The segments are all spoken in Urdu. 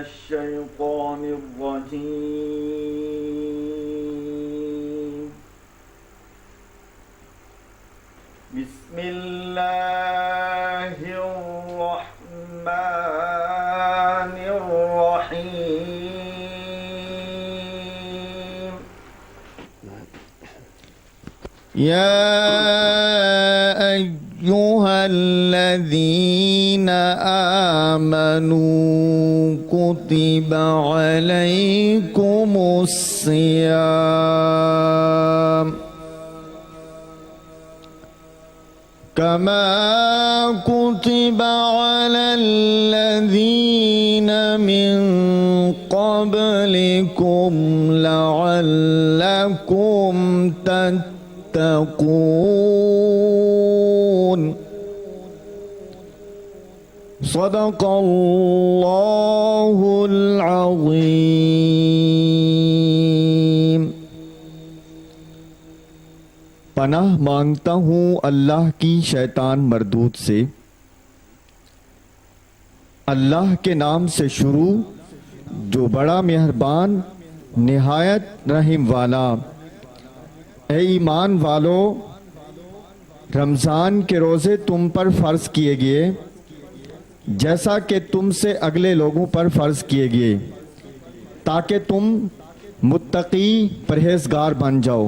الشيطان الرجيم بسم الله الرحمن الرحيم يا أيها الذين آمنوا كتب عليكم الصيام كما كتب على الذين من قبلكم لعلكم تتقون صدق اللہ العظیم۔ پناہ مانگتا ہوں اللہ کی شیطان مردود سے۔ اللہ کے نام سے شروع جو بڑا مہربان نہایت رحم والا۔ اے ایمان والو، رمضان کے روزے تم پر فرض کیے گئے جیسا کہ تم سے اگلے لوگوں پر فرض کیے گئے، تاکہ تم متقی پرہیزگار بن جاؤ۔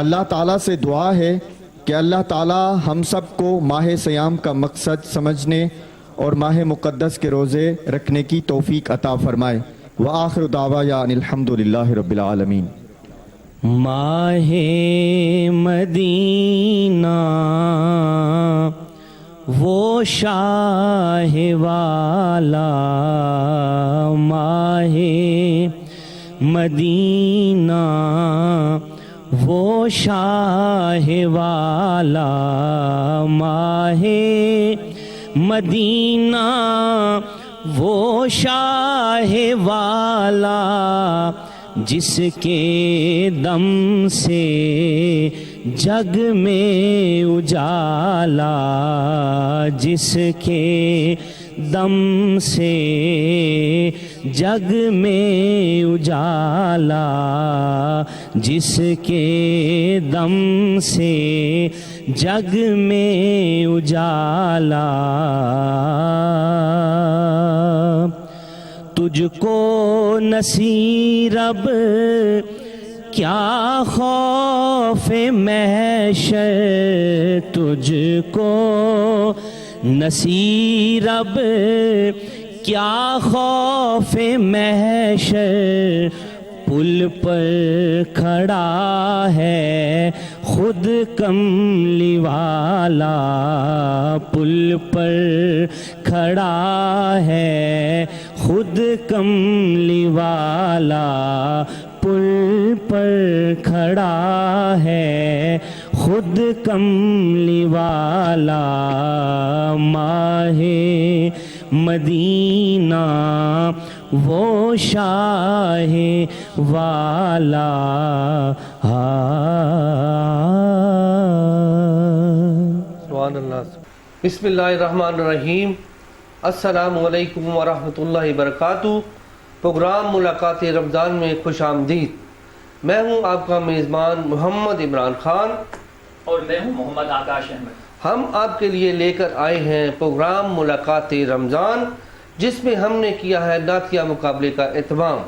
اللہ تعالیٰ سے دعا ہے کہ اللہ تعالیٰ ہم سب کو ماہ سیام کا مقصد سمجھنے اور ماہ مقدس کے روزے رکھنے کی توفیق عطا فرمائے۔ وآخر دعوانا ان الحمدللہ رب العالمین۔ ماہ مدینہ وہ شاہ والا، ماہ مدینہ وہ شاہ والا، ماہ مدینہ وہ شاہ والا، جس کے دم سے جگ میں اجالا، جس کے دم سے جگ میں اجالا، جس کے دم سے جگ میں اجالا۔ تجھ کو نصیر اب کیا خوف محشر، تجھ کو نصیر اب کیا خوف محشر، پل پر کھڑا ہے خود کملی والا، پل پر کھڑا ہے خود کملی والا، پل پر کھڑا ہے خود کملی والا، ماہ مدینہ وہ شاہ والا۔ سبحان اللہ۔ بسم اللہ الرحمن الرحیم۔ السلام علیکم ورحمۃ اللہ وبرکاتہ۔ پروگرام ملاقات رمضان میں خوش آمدید۔ میں ہوں آپ کا میزبان محمد عمران خان، اور میں ہوں محمد آکاش احمد۔ ہم آپ کے لیے لے کر آئے ہیں پروگرام ملاقات رمضان، جس میں ہم نے کیا ہے نعتیہ مقابلے کا اہتمام،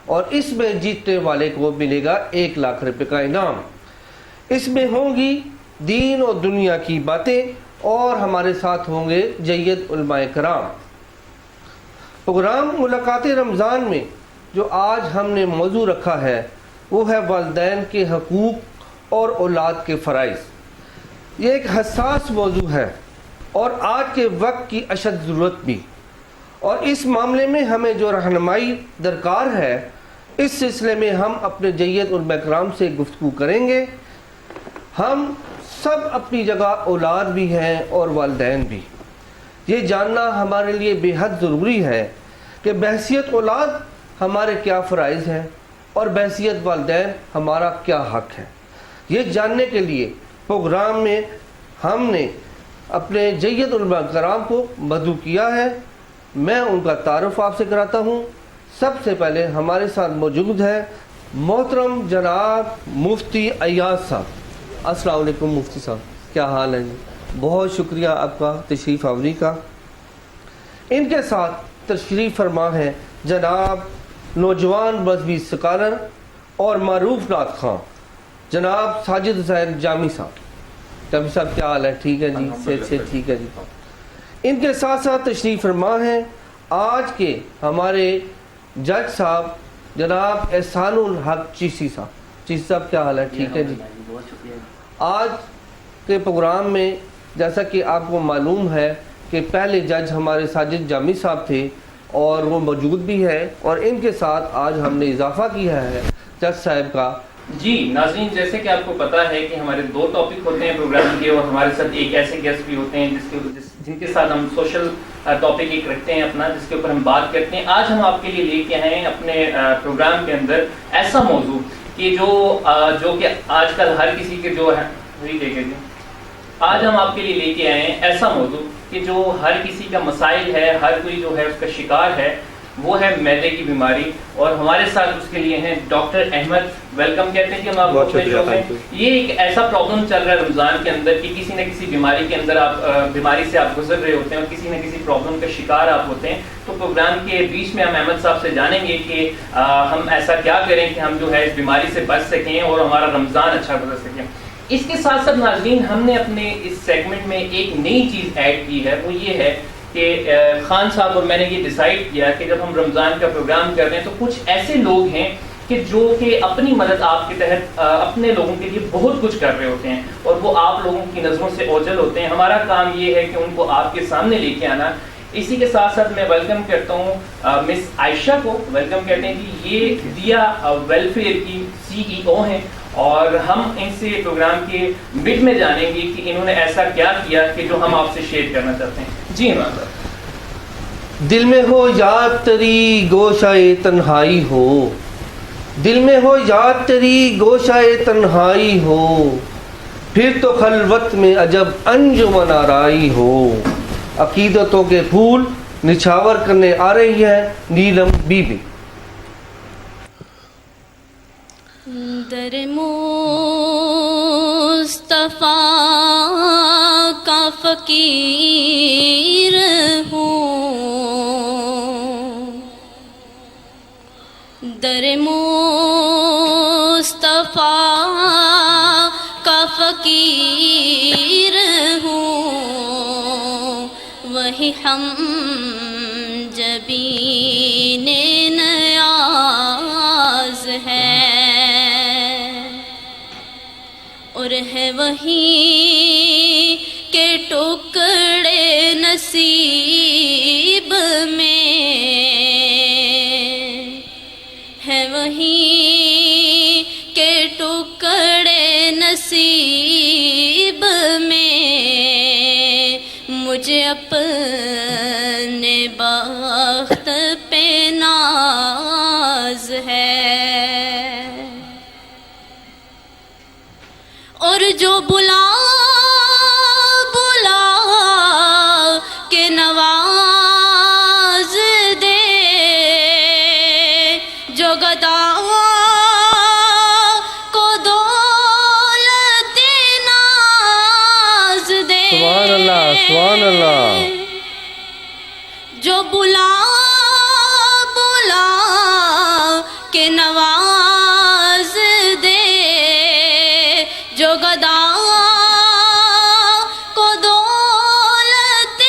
اور اس میں جیتنے والے کو ملے گا 1 لاکھ روپے کا انعام۔ اس میں ہوں گی دین اور دنیا کی باتیں، اور ہمارے ساتھ ہوں گے جید علماء کرام۔ پروگرام ملاقات رمضان میں جو آج ہم نے موضوع رکھا ہے وہ ہے والدین کے حقوق اور اولاد کے فرائض۔ یہ ایک حساس موضوع ہے اور آج کے وقت کی اشد ضرورت بھی، اور اس معاملے میں ہمیں جو رہنمائی درکار ہے، اس سلسلے میں ہم اپنے جید علماء کرام سے گفتگو کریں گے۔ ہم سب اپنی جگہ اولاد بھی ہیں اور والدین بھی۔ یہ جاننا ہمارے لیے بے حد ضروری ہے کہ بحیثیت اولاد ہمارے کیا فرائض ہیں اور بحیثیت والدین ہمارا کیا حق ہے۔ یہ جاننے کے لیے پروگرام میں ہم نے اپنے جید علماء کرام کو مدعو کیا ہے۔ میں ان کا تعارف آپ سے کراتا ہوں۔ سب سے پہلے ہمارے ساتھ موجود ہے محترم جناب مفتی ایاز صاحب. السلام علیکم مفتی صاحب، کیا حال ہے جی؟ بہت شکریہ آپ کا تشریف آوری کا. ان کے ساتھ تشریف فرما ہے جناب نوجوان مذہبی اسکالر اور معروف نعت خواں جناب ساجد حسین جامی صاحب. جامی صاحب کیا حال ہے؟ ٹھیک ہے جی، سے ٹھیک ہے جی. ان کے ساتھ ساتھ تشریف فرما ہیں آج کے ہمارے جج صاحب جناب احسان الحق چیسی صاحب. چیسی صاحب کیا حال ہے؟ ٹھیک ہے جی. آج کے پروگرام میں جیسا کہ آپ کو معلوم ہے کہ پہلے جج ہمارے ساجد جامی صاحب تھے اور وہ موجود بھی ہے، اور ان کے ساتھ آج ہم نے اضافہ کیا ہے جج صاحب کا. جی ناظرین، جیسے کہ آپ کو پتا ہے کہ ہمارے 2 ٹاپک ہوتے ہیں پروگرام کے، اور ہمارے ساتھ ایک ایسے گیسٹ بھی ہوتے ہیں جن کے ساتھ ہم سوشل ٹاپک ایک رکھتے ہیں اپنا، جس کے اوپر ہم بات کرتے ہیں. آج ہم آپ کے لیے لے کے آئے ہیں اپنے پروگرام کے اندر ایسا موضوع کہ جو کہ آج کل ہر کسی کے جو ہے آج ہم آپ کے لیے لے کے آئے ہیں ایسا موضوع کہ جو ہر کسی کا مسائل ہے، ہر کوئی جو ہے اس کا شکار ہے، وہ ہے معدے کی بیماری. اور ہمارے ساتھ اس کے لیے ہیں ڈاکٹر احمد. ویلکم کہتے ہیں کہ ہم آپ کو اپنے شو میں. یہ ایک ایسا پرابلم چل رہا ہے رمضان کے اندر کہ کسی نہ کسی بیماری کے اندر بیماری سے آپ گزر رہے ہوتے ہیں اور کسی نہ کسی پرابلم کا شکار آپ ہوتے ہیں. تو پروگرام کے بیچ میں ہم احمد صاحب سے جانیں گے کہ ہم ایسا کیا کریں کہ ہم جو ہے اس بیماری سے بچ سکیں اور ہمارا رمضان اچھا گزر سکیں. اس کے ساتھ ساتھ ناظرین، ہم نے اپنے اس سیگمنٹ میں ایک نئی چیز ایڈ کی ہے، وہ یہ ہے کہ خان صاحب اور میں نے یہ ڈیسائیڈ کیا کہ جب ہم رمضان کا پروگرام کر رہے ہیں تو کچھ ایسے لوگ ہیں کہ جو کہ اپنی مدد آپ کے تحت اپنے لوگوں کے لیے بہت کچھ کر رہے ہوتے ہیں اور وہ آپ لوگوں کی نظروں سے اوجھل ہوتے ہیں. ہمارا کام یہ ہے کہ ان کو آپ کے سامنے لے کے آنا. اسی کے ساتھ ساتھ میں ویلکم کرتا ہوں مس عائشہ کو. ویلکم کہتے ہیں کہ یہ دیا ویلفیئر کی CEO ہیں، اور ہم ان سے پروگرام کے مڈ میں جانیں گے کہ انہوں نے ایسا کیا کیا کہ جو ہم آپ سے شیئر کرنا چاہتے ہیں. جی عمران صاحب. دل میں ہو یاد تری گوشائے تنہائی ہو، دل میں ہو یاد تری گوشائے تنہائی ہو، پھر تو خلوت میں عجب انجمن آرائی ہو. عقیدتوں کے پھول نچھاور کرنے آ رہی ہے نیلم بی بی. در مصطفیٰ کا فقیر ہوں، در مصطفیٰ کا فقیر ہوں، وہی ہم جبین نیاز ہے، اور ہے وہی کے ٹکڑے نصیب میں، ہے وہی کے ٹکڑے نصیب میں، مجھے اپنے بخت پہ ناز ہے. اور جو بلا کے نواز دے، جو گدا کو دولت ناز دے، سبحان اللہ سبحان اللہ. جو بلا کے نواز دے، جو گدا کو دولت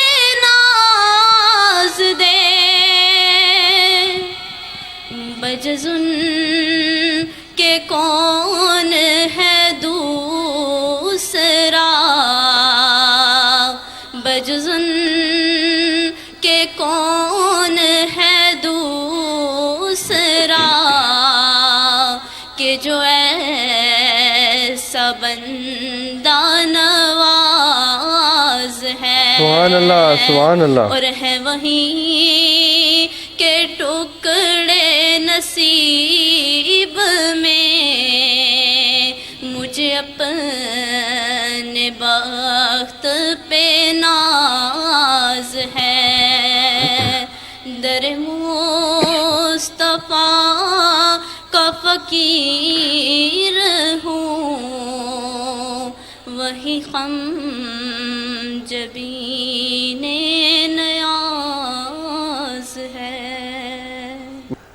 ناز دے، بجز ان کے کون ہے دوسرا، بجز ان کے کون ہے دوسرا، کہ جو ایسا بندہ نواز ہے. سبحان اللہ سبحان اللہ. اور ہے وہی کے ٹکڑے نصیب میں، مجھے اپنے بخت پہ ناز ہے. در مصطفیٰ وفا کا فقیر ہوں، وہی غم جبین نیاز ہے۔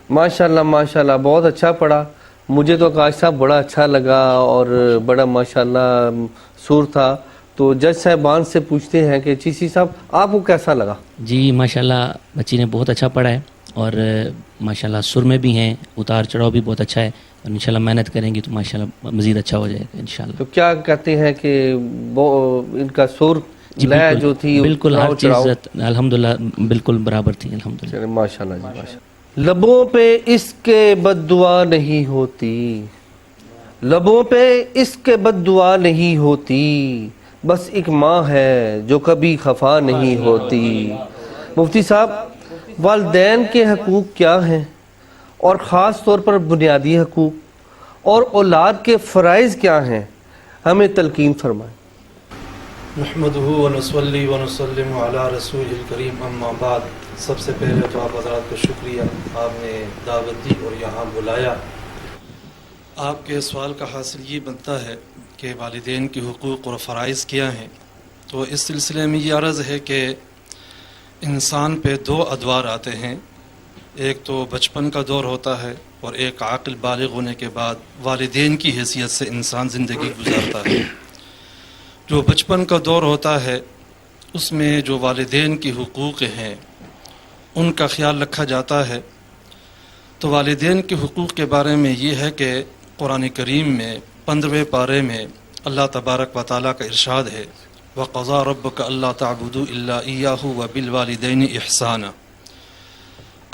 ماشاءاللہ ماشاءاللہ، بہت اچھا پڑھا۔ مجھے تو آکاش صاحب بڑا اچھا لگا اور بڑا ماشاءاللہ سور تھا۔ تو جج صاحبان سے پوچھتے ہیں کہ چیسی صاحب آپ کو کیسا لگا؟ جی ماشاءاللہ بچی نے بہت اچھا پڑھا ہے، اور ماشاءاللہ سر میں بھی ہیں، اتار چڑھاؤ بھی بہت اچھا ہے، اور انشاءاللہ محنت کریں گی تو ماشاءاللہ مزید اچھا ہو جائے گا انشاءاللہ۔ تو کیا کہتے ہیں کہ ان کا سر لے جو تھی بالکل ہر چڑھاؤ چیز الحمدللہ بالکل برابر تھی الحمدللہ۔ چلے ماشاءاللہ جی ماشاءاللہ۔ لبوں پہ اس کے بد دعا نہیں ہوتی، لبوں پہ اس کے بد دعا نہیں ہوتی، بس ایک ماں ہے جو کبھی خفا نہیں ہوتی۔ مفتی صاحب، والدین کے حقوق کیا ہیں، اور خاص طور پر بنیادی حقوق، اور اولاد کے فرائض کیا ہیں، ہمیں تلقین فرمائیں۔ نحمدہ ونصلی ونسلم علی رسول الکریم، اما بعد۔ سب سے پہلے تو آپ حضرات کا شکریہ، آپ نے دعوت دی اور یہاں بلایا۔ آپ کے سوال کا حاصل یہ بنتا ہے کہ والدین کے حقوق اور فرائض کیا ہیں، تو اس سلسلے میں یہ عرض ہے کہ انسان پہ دو ادوار آتے ہیں، ایک تو بچپن کا دور ہوتا ہے، اور ایک عاقل بالغ ہونے کے بعد والدین کی حیثیت سے انسان زندگی گزارتا ہے۔ جو بچپن کا دور ہوتا ہے اس میں جو والدین کے حقوق ہیں ان کا خیال رکھا جاتا ہے۔ تو والدین کے حقوق کے بارے میں یہ ہے کہ قرآن کریم میں 15ویں پارے میں اللہ تبارک و تعالیٰ کا ارشاد ہے، وَقَضَىٰ رَبُّكَ أَلَّا تَعْبُدُوا إِلَّا إِيَّاهُ وَبِالْوَالِدَيْنِ إِحْسَانًا۔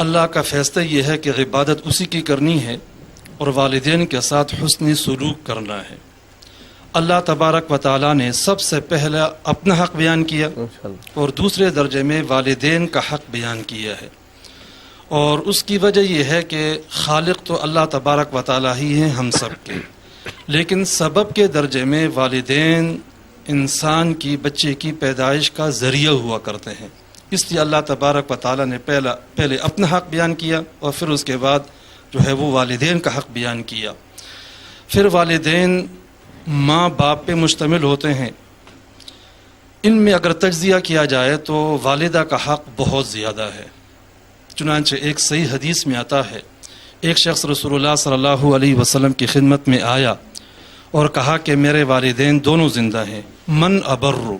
اللہ کا فیصلہ یہ ہے کہ عبادت اسی کی کرنی ہے اور والدین کے ساتھ حسن سلوک کرنا ہے۔ اللہ تبارک و تعالیٰ نے سب سے پہلا اپنا حق بیان کیا اور دوسرے درجے میں والدین کا حق بیان کیا ہے، اور اس کی وجہ یہ ہے کہ خالق تو اللہ تبارک و تعالیٰ ہی ہیں ہم سب کے، لیکن سبب کے درجے میں والدین انسان کی بچے کی پیدائش کا ذریعہ ہوا کرتے ہیں۔ اس لیے اللہ تبارک و تعالیٰ نے پہلے اپنا حق بیان کیا اور پھر اس کے بعد جو ہے وہ والدین کا حق بیان کیا۔ پھر والدین ماں باپ پہ مشتمل ہوتے ہیں، ان میں اگر تجزیہ کیا جائے تو والدہ کا حق بہت زیادہ ہے۔ چنانچہ ایک صحیح حدیث میں آتا ہے، ایک شخص رسول اللہ صلی اللہ علیہ وسلم کی خدمت میں آیا اور کہا کہ میرے والدین دونوں زندہ ہیں، من ابرو،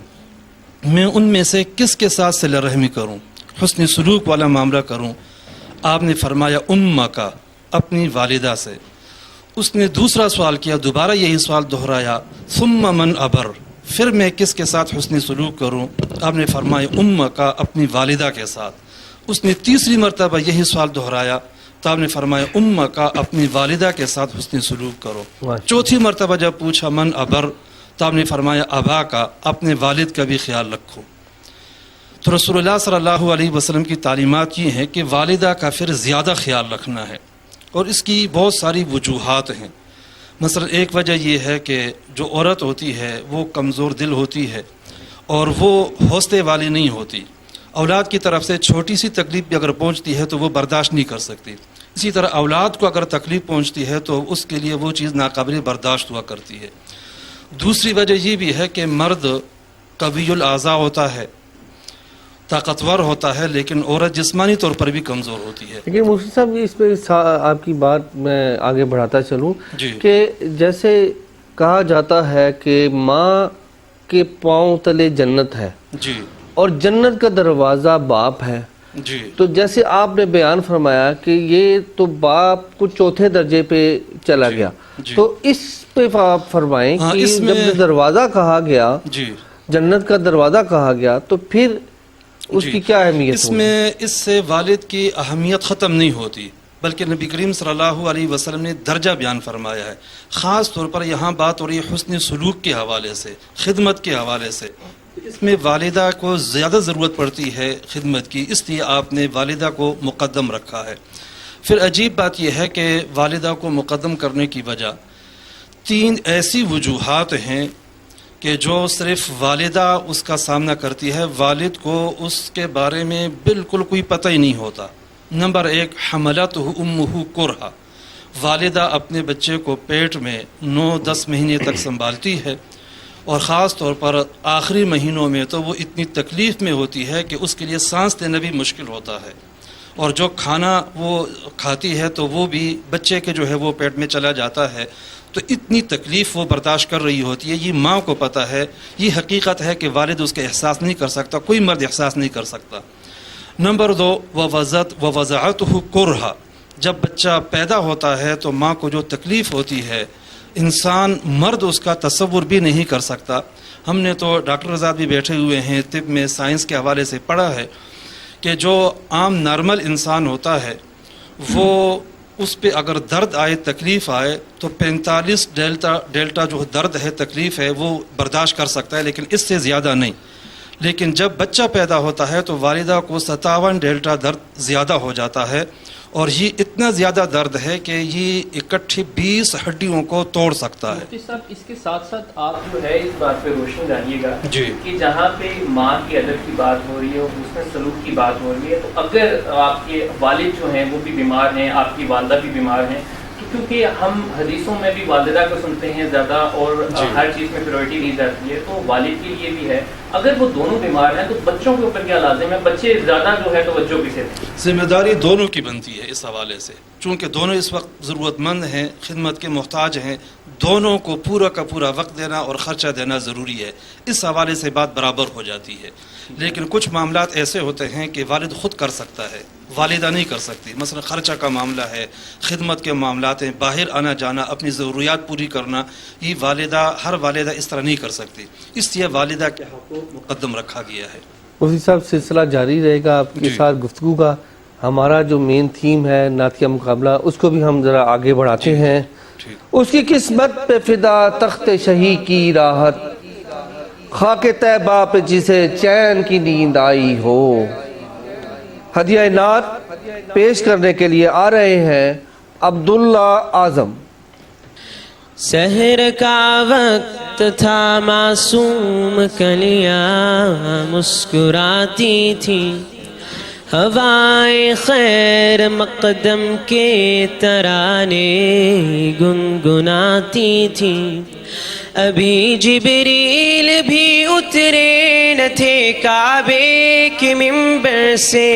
میں ان میں سے کس کے ساتھ صلہ رحمی کروں، حسن سلوک والا معاملہ کروں؟ آپ نے فرمایا امہ کا، اپنی والدہ سے۔ اس نے دوسرا سوال کیا، دوبارہ یہی سوال دہرایا، ثم من ابر، پھر میں کس کے ساتھ حسن سلوک کروں؟ آپ نے فرمایا امہ کا، اپنی والدہ کے ساتھ۔ اس نے تیسری مرتبہ یہی سوال دہرایا تو آپ نے فرمایا امہ کا، اپنی والدہ کے ساتھ حسن سلوک کرو۔ چوتھی مرتبہ جب پوچھا من ابر تو آپ نے فرمایا ابا کا، اپنے والد کا بھی خیال رکھو۔ تو رسول اللہ صلی اللہ علیہ وسلم کی تعلیمات یہ ہیں کہ والدہ کا پھر زیادہ خیال رکھنا ہے، اور اس کی بہت ساری وجوہات ہیں۔ مثلا ایک وجہ یہ ہے کہ جو عورت ہوتی ہے وہ کمزور دل ہوتی ہے اور وہ حوصلے والی نہیں ہوتی، اولاد کی طرف سے چھوٹی سی تکلیف بھی اگر پہنچتی ہے تو وہ برداشت نہیں کر سکتی۔ اسی طرح اولاد کو اگر تکلیف پہنچتی ہے تو اس کے لیے وہ چیز ناقابل برداشت ہوا کرتی ہے۔ دوسری وجہ یہ بھی ہے کہ مرد قوی الاعضاء ہوتا ہے، طاقتور ہوتا ہے، لیکن عورت جسمانی طور پر بھی کمزور ہوتی ہے۔ لیکن مفتی صاحب اس پہ آپ کی بات میں آگے بڑھاتا چلوں جی۔ کہ جیسے کہا جاتا ہے کہ ماں کے پاؤں تلے جنت ہے، جی، اور جنت کا دروازہ باپ ہے، جی، تو جیسے آپ نے بیان فرمایا کہ یہ تو باپ کو چوتھے درجے پہ چلا گیا، جی۔ تو اس پہ آپ فرمائیں ہاں، کہ اس میں جب دروازہ کہا گیا، جی، جنت کا دروازہ کہا گیا، تو پھر اس کی کیا اہمیت اس ہوگی؟ میں اس سے والد کی اہمیت ختم نہیں ہوتی، بلکہ نبی کریم صلی اللہ علیہ وسلم نے درجہ بیان فرمایا ہے۔ خاص طور پر یہاں بات ہو رہی ہے حسن سلوک کے حوالے سے، خدمت کے حوالے سے۔ اس میں والدہ کو زیادہ ضرورت پڑتی ہے خدمت کی، اس لیے آپ نے والدہ کو مقدم رکھا ہے۔ پھر عجیب بات یہ ہے کہ والدہ کو مقدم کرنے کی وجہ 3 ایسی وجوہات ہیں کہ جو صرف والدہ اس کا سامنا کرتی ہے، والد کو اس کے بارے میں بالکل کوئی پتہ ہی نہیں ہوتا۔ نمبر 1 حملتہ امہ کرہا، والدہ اپنے بچے کو پیٹ میں 9-10 مہینے تک سنبھالتی ہے، اور خاص طور پر آخری مہینوں میں تو وہ اتنی تکلیف میں ہوتی ہے کہ اس کے لیے سانس لینا بھی مشکل ہوتا ہے، اور جو کھانا وہ کھاتی ہے تو وہ بھی بچے کے جو ہے وہ پیٹ میں چلا جاتا ہے، تو اتنی تکلیف وہ برداشت کر رہی ہوتی ہے. یہ ماں کو پتہ ہے، یہ حقیقت ہے کہ والد اس کا احساس نہیں کر سکتا، کوئی مرد احساس نہیں کر سکتا. نمبر 2 ووضعتہ کرہا، جب بچہ پیدا ہوتا ہے تو ماں کو جو تکلیف ہوتی ہے انسان مرد اس کا تصور بھی نہیں کر سکتا. ہم نے تو ڈاکٹر آزاد بھی بیٹھے ہوئے ہیں، طب میں سائنس کے حوالے سے پڑھا ہے کہ جو عام نارمل انسان ہوتا ہے وہ اس پہ اگر درد آئے، تکلیف آئے تو 45 ڈیلٹا جو درد ہے، تکلیف ہے، وہ برداشت کر سکتا ہے، لیکن اس سے زیادہ نہیں. لیکن جب بچہ پیدا ہوتا ہے تو والدہ کو 57 ڈیلٹا درد زیادہ ہو جاتا ہے، اور یہ اتنا زیادہ درد ہے کہ یہ اکٹھی 20 ہڈیوں کو توڑ سکتا ہے. مفتی صاحب، اس کے ساتھ ساتھ آپ جو ہے اس بات پہ روشنی ڈالیے گا جی. کہ جہاں پہ ماں کی ادب کی بات ہو رہی ہے اور حسن سلوک کی بات ہو رہی ہے، تو اگر آپ کے والد جو ہیں وہ بھی بیمار ہیں، آپ کی والدہ بھی بیمار ہیں، تو کیونکہ ہم حدیثوں میں بھی والدہ کو سنتے ہیں زیادہ اور ہر چیز میں پریورٹی دی جاتی ہے، تو والد کے لیے بھی ہے. اگر وہ دونوں بیمار ہیں تو بچوں کے اوپر کیا لازم ہے؟ بچے زیادہ جو ہے توجہ کسے دیں؟ ذمہ داری دونوں کی بنتی ہے اس حوالے سے، چونکہ دونوں اس وقت ضرورت مند ہیں، خدمت کے محتاج ہیں، دونوں کو پورا کا پورا وقت دینا اور خرچہ دینا ضروری ہے. اس حوالے سے بات برابر ہو جاتی ہے. لیکن کچھ معاملات ایسے ہوتے ہیں کہ والد خود کر سکتا ہے، والدہ نہیں کر سکتی. مثلا خرچہ کا معاملہ ہے، خدمت کے معاملات ہیں، باہر آنا جانا، اپنی ضروریات پوری کرنا، یہ ہر والدہ اس طرح نہیں کر سکتی. اس لیے والدہ کے حق کو مقدم رکھا گیا ہے. مفتی صاحب، سلسلہ جاری رہے گا آپ کے ساتھ گفتگو کا. ہمارا جو مین تھیم ہے نعتیہ مقابلہ، اس کو بھی ہم ذرا آگے بڑھاتے ہیں. اس کی قسمت پہ فدا تخت شہی کی راحت، خاک طیبہ پہ جسے چین کی نیند آئی ہو. ہدیہ نعت پیش کرنے کے لیے آ رہے ہیں عبداللہ اعظم. سحر کا وقت تھا، معصوم کلیاں مسکراتی تھی، ہوائے خیر مقدم کے ترانے گنگناتی تھی. ابھی جبریل بھی اترے نہ تھے کعبے کے منبر سے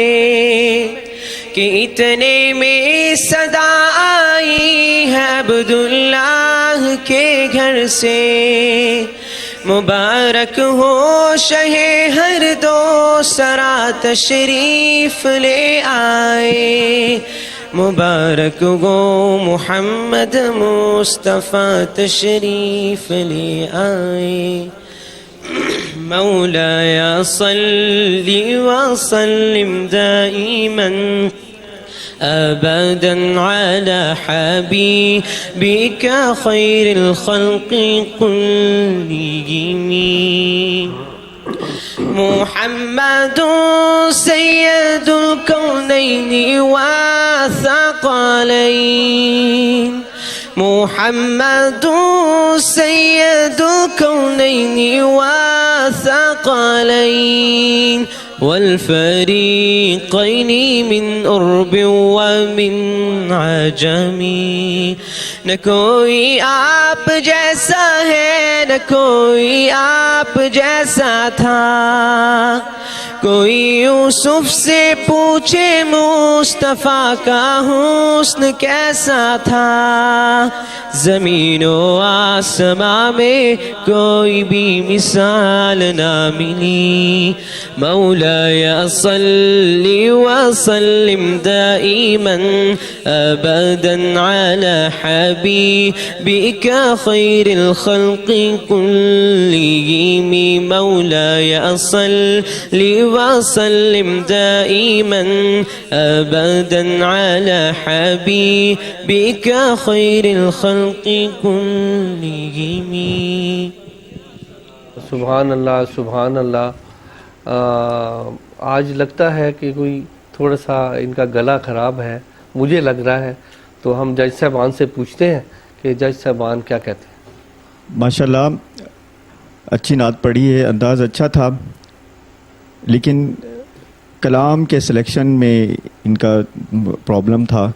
کہ اتنے میں صدا آئی ہے عبداللہ کے گھر سے. مبارک ہو شہ ہر دو سرا تشریف لے آئے، مبارک گو محمد مصطفیٰ تشریف لے آئے. مولایا صلی وسلم دائما ابدا على حبيبك خير الخلق كلهم. محمد سيد الكونين والثقلين، محمد سيد الكونين والثقلين والفريقين من أرب ومن عجم. نہ کوئی آپ جیسا ہے، نہ کوئی آپ جیسا تھا. کوئی یوسف سے پوچھے مصطفیٰ کا حسن کیسا تھا. زمین و آسماں میں کوئی بھی مثال نہ ملی. مولایا صلی وسلم دائما ابدا على حبيبك خير الخلق كلهم. مولایا صلی وسلم دائما ابدا على حبيبك خير الخلق كلهم. سبحان اللہ، سبحان اللہ. آج لگتا ہے کہ کوئی تھوڑا سا ان کا گلا خراب ہے، مجھے لگ رہا ہے، تو ہم جج صاحبان سے پوچھتے ہیں کہ جج صاحبان کیا کہتے ہیں. ماشاءاللہ اچھی نعت پڑھی ہے، انداز اچھا تھا، لیکن کلام کے سلیکشن میں ان کا پرابلم تھا،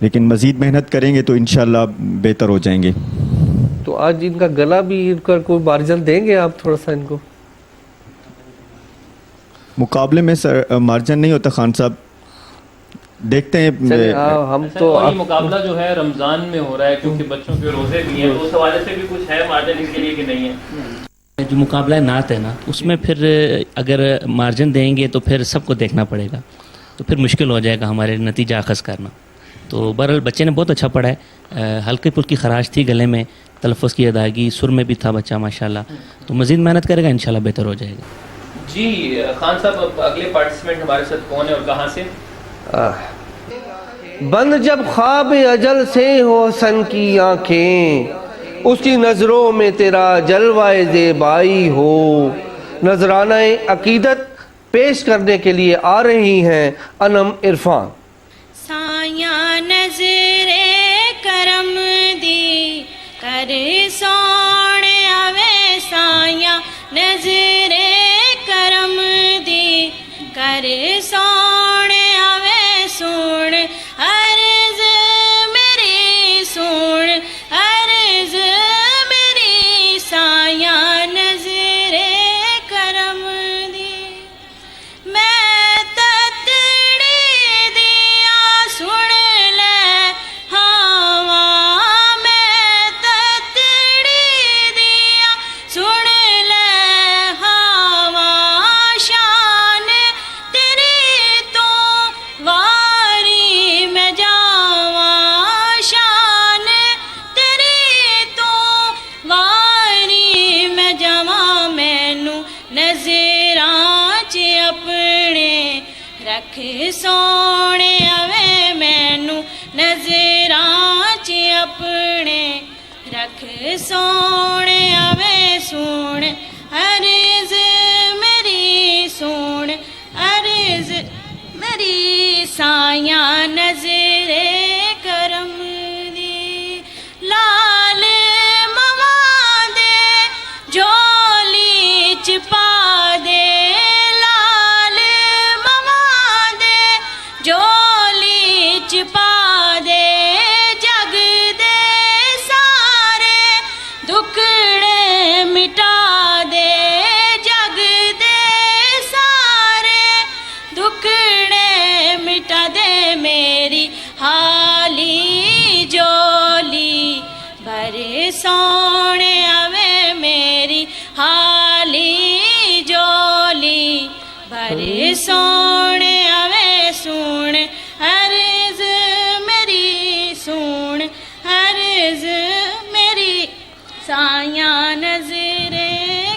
لیکن مزید محنت کریں گے تو انشاءاللہ بہتر ہو جائیں گے. تو آج ان کا گلا بھی ان کا کوئی مارجن دیں گے آپ تھوڑا سا ان کو؟ مقابلے میں مارجن نہیں ہوتا خان صاحب، دیکھتے ہیں. ہم اچھا، تو اور یہ مقابلہ جو ہے رمضان میں ہو رہا ہے کیونکہ بچوں کے روزے بھی ہیں، تو اس حوالے سے بھی کچھ ہے مارجن اس کے لیے کہ نہیں ہے؟ جو مقابلہ نعت ہے نا، اس میں پھر اگر مارجن دیں گے تو پھر سب کو دیکھنا پڑے گا، تو پھر مشکل ہو جائے گا ہمارے نتیجہ اخذ کرنا. تو بہرحال بچے نے بہت اچھا پڑھا ہے، ہلکی پھلکی خراش تھی گلے میں، تلفظ کی ادائیگی، سر میں بھی تھا بچہ ماشاءاللہ. تو مزید محنت کرے گا انشاءاللہ بہتر ہو جائے گا. جی خان صاحب، اب اگلے پارٹیسپینٹ ہمارے ساتھ کون ہے اور کہاں سے؟ بند جب خواب اجل سے ہو حسن کی آنکھیں، اس کی نظروں میں تیرا جلوہ زیبائی ہو. نذرانہ عقیدت پیش کرنے کے لیے آ رہی ہیں انم عرفان. سایہ نظر کرم دی کر سونے آوے، سایہ نظر کرم دی کر سونے آوے، سون عرض میری، سون عرض میری، سایہ نظر کرم دی. میں تتڑی دیا سن لے ہوا، میں تتڑی دیا سن لے ہوا، شان تیری تو واری میں جاواں، شان تیری تو واری میں جاواں. مینوں نظراں چ اپنے رکھ سونے آوے، مینوں نظراں چ اپنے رکھ سونے آوے، سون عرض میری، سون عرض میری، سایہ نظر کرم دی. لال مواں دے جولی چ پا دے، لال مواں دے جولی چ پا دے، جگ دے سارے دکھڑے مٹا دے، جگ دے سارے دکھڑے مٹا دے. میری حالی جولی بھر سونے آوے، میری حالی جولی بھر سونے آوے، سون عرض میری، سون عرض میری، سایہ نظر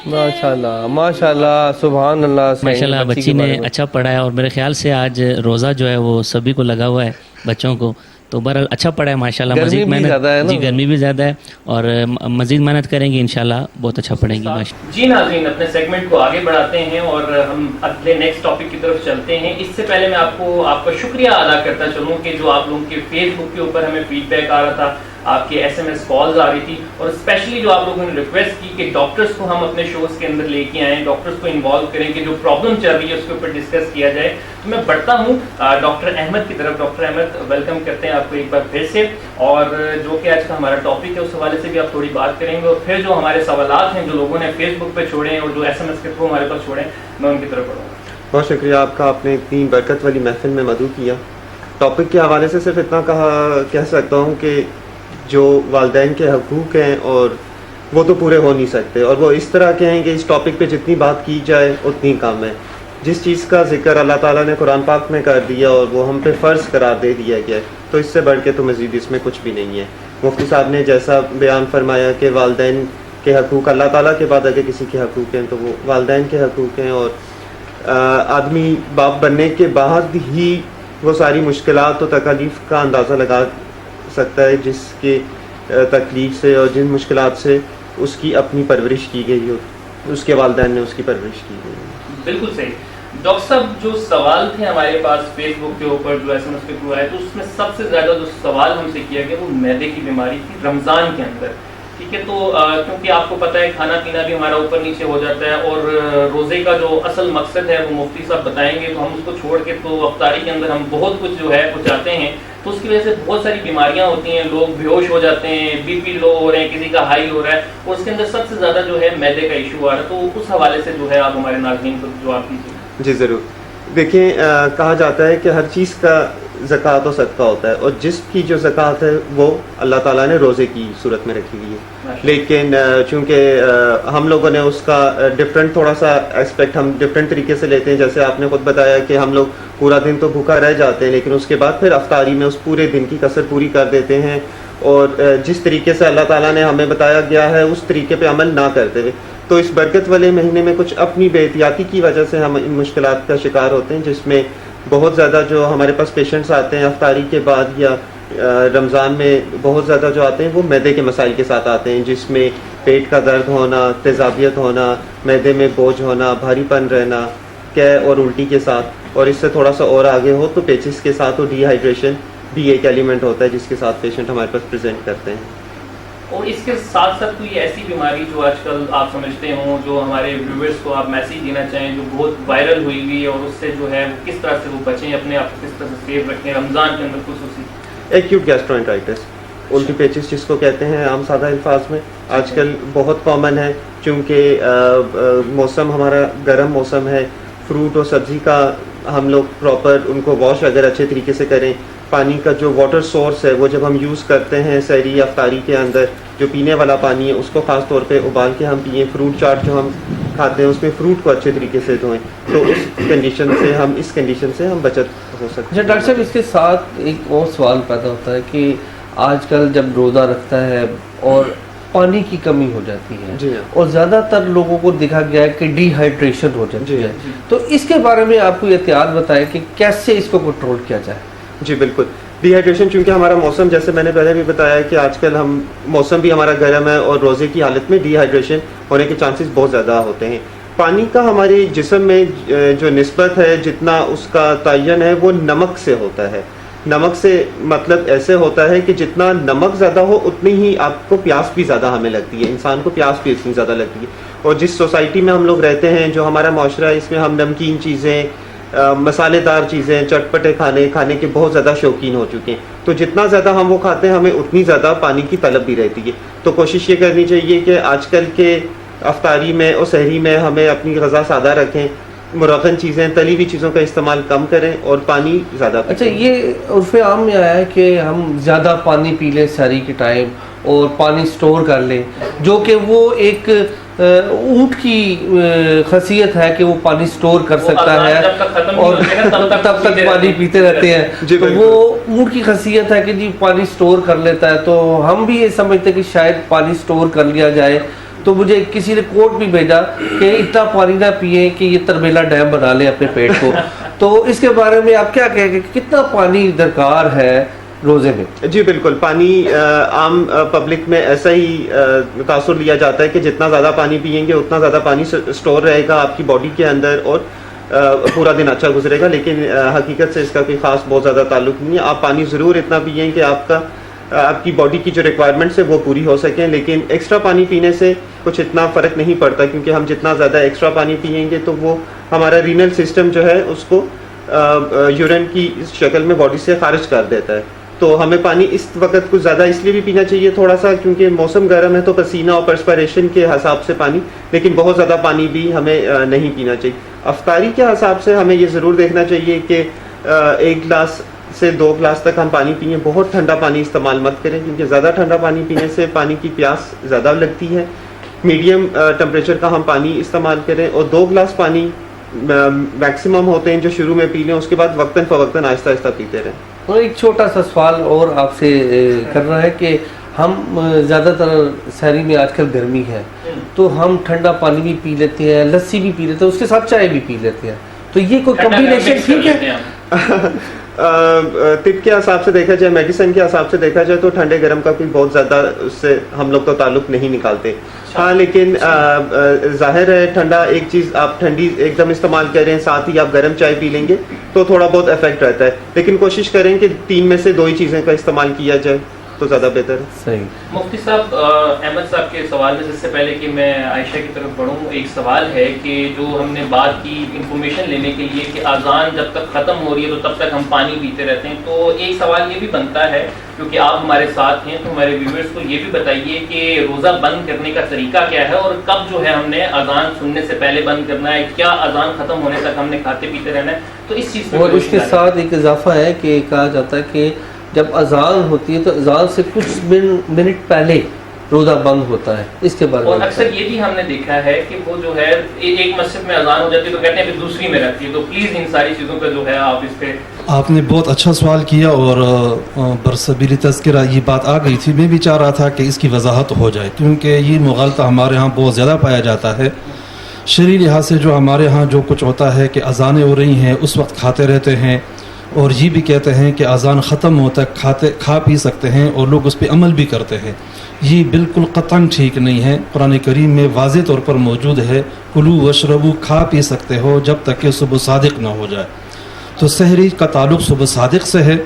ماشاءاللہ ماشاءاللہ سبحان اللہ. ماشاءاللہ بچی نے اچھا پڑھا ہے، اور میرے خیال سے آج روزہ جو ہے وہ سبھی کو لگا ہوا ہے بچوں کو. تو بہرحال اچھا پڑھا ہے ماشاءاللہ. مزید محنت، جی گرمی بھی زیادہ ہے، اور مزید محنت کریں گے انشاءاللہ بہت اچھا پڑھیں گی ماشاءاللہ. جی ناظرین، اپنے سیگمنٹ کو آگے بڑھاتے ہیں اور ہم اگلے نیکسٹ ٹاپک کی طرف چلتے ہیں. اس سے پہلے میں آپ کا شکریہ ادا کرتا چلوں کہ جو آپ لوگوں کے فیس بک کے اوپر ہمیں فیڈ بیک آ رہا تھا، آپ کے ایس ایم ایس کالز آ رہی تھی، اور اسپیشلی جو آپ لوگوں نے ریکویسٹ کی کہ ڈاکٹرز کو ہم اپنے شوز کے اندر لے کے آئیں، ڈاکٹرز کو انوالو کریں کہ جو پرابلم چل رہی ہے اس کے اوپر ڈسکس کیا جائے. تو میں بڑھتا ہوں ڈاکٹر احمد کی طرف. ڈاکٹر احمد، ویلکم کرتے ہیں آپ کو ایک بار پھر سے، اور جو کہ آج کا ہمارا ٹاپک ہے اس حوالے سے بھی آپ تھوڑی بات کریں گے، اور پھر جو ہمارے سوالات ہیں جو لوگوں نے فیس بک پہ چھوڑے ہیں اور جو ایس ایم ایس کے تھرو ہمارے پاس چھوڑے ہیں، میں ان کی طرف پڑھوں گا. بہت شکریہ آپ کا، آپ نے اتنی برکت والی محفل میں مدعو کیا. ٹاپک کے حوالے سے صرف اتنا کہہ سکتا ہوں کہ جو والدین کے حقوق ہیں اور وہ تو پورے ہو نہیں سکتے، اور وہ اس طرح کے ہیں کہ اس ٹاپک پہ جتنی بات کی جائے اتنی کم ہے. جس چیز کا ذکر اللہ تعالیٰ نے قرآن پاک میں کر دیا اور وہ ہم پہ فرض قرار دے دیا گیا ہے، تو اس سے بڑھ کے تو مزید اس میں کچھ بھی نہیں ہے. مفتی صاحب نے جیسا بیان فرمایا کہ والدین کے حقوق اللہ تعالیٰ کے بعد اگر کسی کے حقوق ہیں تو وہ والدین کے حقوق ہیں، اور آدمی باپ بننے کے بعد ہی وہ ساری مشکلات و تکالیف کا اندازہ لگا سکتا ہے جس کے تکلیف سے اور جن مشکلات سے اس کی اپنی پرورش کی گئی ہو، اس کے والدین نے اس کی پرورش کی گئی. بالکل صحیح. ڈاکٹر صاحب، جو سوال تھے ہمارے پاس فیس بک کے اوپر جو ایس ایم ایس کے تھرو آئے، تو اس میں سب سے زیادہ جو سوال ہم سے کیا گیا وہ معدے کی بیماری تھی رمضان کے اندر. ٹھیک ہے. تو کیونکہ آپ کو پتہ ہے کھانا پینا بھی ہمارا اوپر نیچے ہو جاتا ہے, اور روزے کا جو اصل مقصد ہے وہ مفتی صاحب بتائیں گے, تو ہم اس کو چھوڑ کے تو افطاری کے اندر ہم بہت کچھ جو ہے وہ چاہتے ہیں, تو اس کی وجہ سے بہت ساری بیماریاں ہوتی ہیں, لوگ بے ہوش ہو جاتے ہیں, بی پی لو ہو رہے ہیں, کسی کا ہائی ہو رہا ہے, اور اس کے اندر سب سے زیادہ جو ہے میدے کا ایشو آ رہا ہے. تو اس حوالے سے جو ہے آپ ہمارے ناظرین کو جواب دیجیے. جی ضرور. دیکھیں کہا جاتا ہے کہ ہر چیز کا زکوٰۃ و صدقہ ہوتا ہے, اور جسم کی جو زکوٰۃ ہے وہ اللہ تعالیٰ نے روزے کی صورت میں رکھی ہوئی ہے, لیکن چونکہ ہم لوگوں نے اس کا ڈفرینٹ تھوڑا سا اسپیکٹ ہم ڈفرینٹ طریقے سے لیتے ہیں. جیسے آپ نے خود بتایا کہ ہم لوگ پورا دن تو بھوکا رہ جاتے ہیں, لیکن اس کے بعد پھر افطاری میں اس پورے دن کی کسر پوری کر دیتے ہیں, اور جس طریقے سے اللہ تعالیٰ نے ہمیں بتایا گیا ہے اس طریقے پہ عمل نہ کرتے ہوئے. تو اس برکت والے مہینے میں کچھ اپنی بے احتیاطی کی وجہ سے ہم ان مشکلات کا شکار ہوتے ہیں, جس میں بہت زیادہ جو ہمارے پاس پیشنٹس آتے ہیں افطاری کے بعد یا رمضان میں بہت زیادہ جو آتے ہیں وہ معدے کے مسائل کے ساتھ آتے ہیں, جس میں پیٹ کا درد ہونا, تیزابیت ہونا, معدے میں بوجھ ہونا, بھاری پن رہنا, قے اور الٹی کے ساتھ, اور اس سے تھوڑا سا اور آگے ہو تو پیچز کے ساتھ وہ ڈی ہائیڈریشن بھی ایک ایلیمنٹ ہوتا ہے جس کے ساتھ پیشنٹ ہمارے پاس پریزنٹ کرتے ہیں. اور اس کے ساتھ ساتھ کوئی ایسی بیماری جو آج کل آپ سمجھتے ہوں, جو ہمارے ویورز کو آپ میسیج دینا چاہیں, جو بہت وائرل ہوئی ہوئی, اور اس سے جو ہے کس طرح سے وہ بچیں, اپنے آپ کو کس طرح سے سیف رکھیں رمضان کے اندر خصوصی؟ ایکیوٹ گیسٹرونٹرائٹس, الٹی پیچز جس کو کہتے ہیں عام سادہ الفاظ میں, آج کل بہت کامن ہے. چونکہ موسم ہمارا گرم موسم ہے, فروٹ اور سبزی کا ہم لوگ پراپر ان کو واش اگر اچھے طریقے سے کریں, پانی کا جو واٹر سورس ہے وہ جب ہم یوز کرتے ہیں سحری افطاری کے اندر, جو پینے والا پانی ہے اس کو خاص طور پہ ابال کے ہم پئیں. فروٹ چاٹ جو ہم کھاتے ہیں اس میں فروٹ کو اچھے طریقے سے دھوئیں, تو اس کنڈیشن سے ہم بچت ہو سکتے ہیں. ڈاکٹر صاحب اس کے ساتھ ایک اور سوال پیدا ہوتا ہے کہ آج کل جب روزہ رکھتا ہے اور پانی کی کمی ہو جاتی ہے, جی اور زیادہ تر لوگوں کو دیکھا گیا ہے کہ ڈی ہائیڈریشن ہو جاتی ہے, تو اس کے بارے میں آپ کو احتیاط بتائیں کہ کیسے اس کو کنٹرول کیا جائے. جی بالکل. ڈی ہائیڈریشن چونکہ ہمارا موسم, جیسے میں نے پہلے بھی بتایا کہ آج کل ہم موسم بھی ہمارا گرم ہے, اور روزے کی حالت میں ڈی ہائیڈریشن ہونے کے چانسز بہت زیادہ ہوتے ہیں. پانی کا ہمارے جسم میں جو نسبت ہے, جتنا اس کا تعین ہے وہ نمک سے ہوتا ہے. نمک سے مطلب ایسے ہوتا ہے کہ جتنا نمک زیادہ ہو اتنی ہی آپ کو پیاس بھی زیادہ ہمیں لگتی ہے, انسان کو پیاس بھی اتنی زیادہ لگتی ہے. اور جس سوسائٹی میں ہم لوگ رہتے ہیں, جو ہمارا معاشرہ ہے, اس میں ہم نمکین چیزیں, مسالے دار چیزیں, چٹپٹے کھانے کے بہت زیادہ شوقین ہو چکے ہیں. تو جتنا زیادہ ہم وہ کھاتے ہیں ہمیں اتنی زیادہ پانی کی طلب بھی رہتی ہے. تو کوشش یہ کرنی چاہیے کہ آج کل کے افطاری میں اور سحری میں ہمیں اپنی غذا سادہ رکھیں, مرغن چیزیں, تلی ہوئی چیزوں کا استعمال کم کریں, اور پانی زیادہ پئیں. اچھا, یہ عرف عام میں آیا ہے کہ ہم زیادہ پانی پی لیں سحری کے ٹائم, اور پانی سٹور کر لیں, جو کہ وہ ایک اونٹ کی خاصیت ہے کہ وہ پانی سٹور کر سکتا ہے اور تب تک پانی پیتے رہتے ہیں. تو وہ اونٹ کی خاصیت ہے کہ جی پانی سٹور کر لیتا ہے. تو ہم بھی یہ سمجھتے ہیں کہ شاید پانی سٹور کر لیا جائے. تو مجھے کسی نے کوٹ بھی بھیجا کہ اتنا پانی نہ پیئیں کہ یہ تربیلا ڈیم بنا لیں اپنے پیٹ کو. تو اس کے بارے میں آپ کیا کہیں گے, کتنا پانی درکار ہے روزے میں؟ جی بالکل. پانی عام پبلک میں ایسا ہی تاثر لیا جاتا ہے کہ جتنا زیادہ پانی پئیں گے اتنا زیادہ پانی سٹور رہے گا آپ کی باڈی کے اندر, اور پورا دن اچھا گزرے گا. لیکن حقیقت سے اس کا کوئی خاص بہت زیادہ تعلق نہیں ہے. آپ پانی ضرور اتنا پئیں کہ آپ کی باڈی کی جو ریکوائرمنٹس ہے وہ پوری ہو سکیں, لیکن ایکسٹرا پانی پینے سے کچھ اتنا فرق نہیں پڑتا, کیونکہ ہم جتنا زیادہ ایکسٹرا پانی پئیں گے تو وہ ہمارا رینل سسٹم جو ہے اس کو یورین کی شکل میں باڈی سے خارج کر دیتا ہے. تو ہمیں پانی اس وقت کچھ زیادہ اس لیے بھی پینا چاہیے تھوڑا سا, کیونکہ موسم گرم ہے تو پسینہ اور پرسپریشن کے حساب سے پانی, لیکن بہت زیادہ پانی بھی ہمیں نہیں پینا چاہیے. افطاری کے حساب سے ہمیں یہ ضرور دیکھنا چاہیے کہ 1 گلاس سے 2 گلاس تک ہم پانی پئیں. بہت ٹھنڈا پانی استعمال مت کریں, کیونکہ زیادہ ٹھنڈا پانی پینے سے پانی کی پیاس زیادہ لگتی ہے. میڈیم ٹمپریچر کا ہم پانی استعمال کریں, اور 2 گلاس پانی میکسیمم ہوتے ہیں جو شروع میں پی لیں, اس کے بعد وقتاً فوقتاً آہستہ آہستہ پیتے رہیں. اور ایک چھوٹا سا سوال اور آپ سے کرنا ہے کہ ہم زیادہ تر سحری میں آج کل گرمی ہے تو ہم ٹھنڈا پانی بھی پی لیتے ہیں, لسی بھی پی لیتے ہیں, اس کے ساتھ چائے بھی پی لیتے ہیں. تو یہ کوئی کمبینیشن ٹھیک ہے؟ طب کے حساب سے دیکھا جائے, میڈیسن کے حساب سے دیکھا جائے تو ٹھنڈے گرم کا کوئی بہت زیادہ اس سے ہم لوگ تو تعلق نہیں نکالتے. ہاں لیکن ظاہر ہے ٹھنڈا ایک چیز آپ ٹھنڈی ایک دم استعمال کریں, ساتھ ہی آپ گرم چائے پی لیں گے تو تھوڑا بہت افیکٹ رہتا ہے. لیکن کوشش کریں کہ 3 میں سے 2 ہی چیزیں کا استعمال کیا جائے تو زیادہ بہتر ہے. صحیح. مفتی صاحب احمد صاحب کے سوال میں سے پہلے کہ میں عائشہ کی طرف بڑھوں، ایک سوال ہے کہ جو ہم نے بات کی انفارمیشن لینے کے لیے کہ اذان جب تک ختم ہو رہی ہے تو تب تک ہم پانی پیتے رہتے ہیں، تو ایک سوال یہ بھی بنتا ہے کیونکہ آپ ہمارے ساتھ ہیں تو ہمارے ویورز کو یہ بھی بتائیے کہ روزہ بند کرنے کا طریقہ کیا ہے اور کب جو ہے ہم نے اذان سننے سے پہلے بند کرنا ہے، کیا اذان ختم ہونے تک ہم نے کھاتے پیتے رہنا ہے؟ تو اس چیز اور اس کے ساتھ ایک اضافہ ہے کہ کہا جاتا ہے کہ جب اذان ہوتی ہے تو اذان سے کچھ منٹ پہلے روزہ بند ہوتا ہے، اس کے بارے میں. اور اکثر یہ بھی ہم نے دیکھا ہے کہ وہ جو ہے ایک مسجد میں اذان ہو جاتی ہے تو کہتے ہیں پھر دوسری میں رکھتی ہے، تو پلیز ان ساری چیزوں کا جو ہے آپ اس پہ. آپ نے بہت اچھا سوال کیا اور برصغیر تذکرہ یہ بات آ گئی تھی. میں بھی چاہ رہا تھا کہ اس کی وضاحت ہو جائے کیونکہ یہ مغالطہ ہمارے ہاں بہت زیادہ پایا جاتا ہے. شرعی لحاظ سے جو ہمارے ہاں جو کچھ ہوتا ہے کہ اذانیں ہو رہی ہیں اس وقت کھاتے رہتے ہیں اور یہ بھی کہتے ہیں کہ اذان ختم ہو تک کھا پی سکتے ہیں اور لوگ اس پہ عمل بھی کرتے ہیں. یہ بالکل قطعاً ٹھیک نہیں ہے. قرآن کریم میں واضح طور پر موجود ہے کلو وشربو، کھا پی سکتے ہو جب تک کہ صبح صادق نہ ہو جائے. تو سحری کا تعلق صبح صادق سے ہے،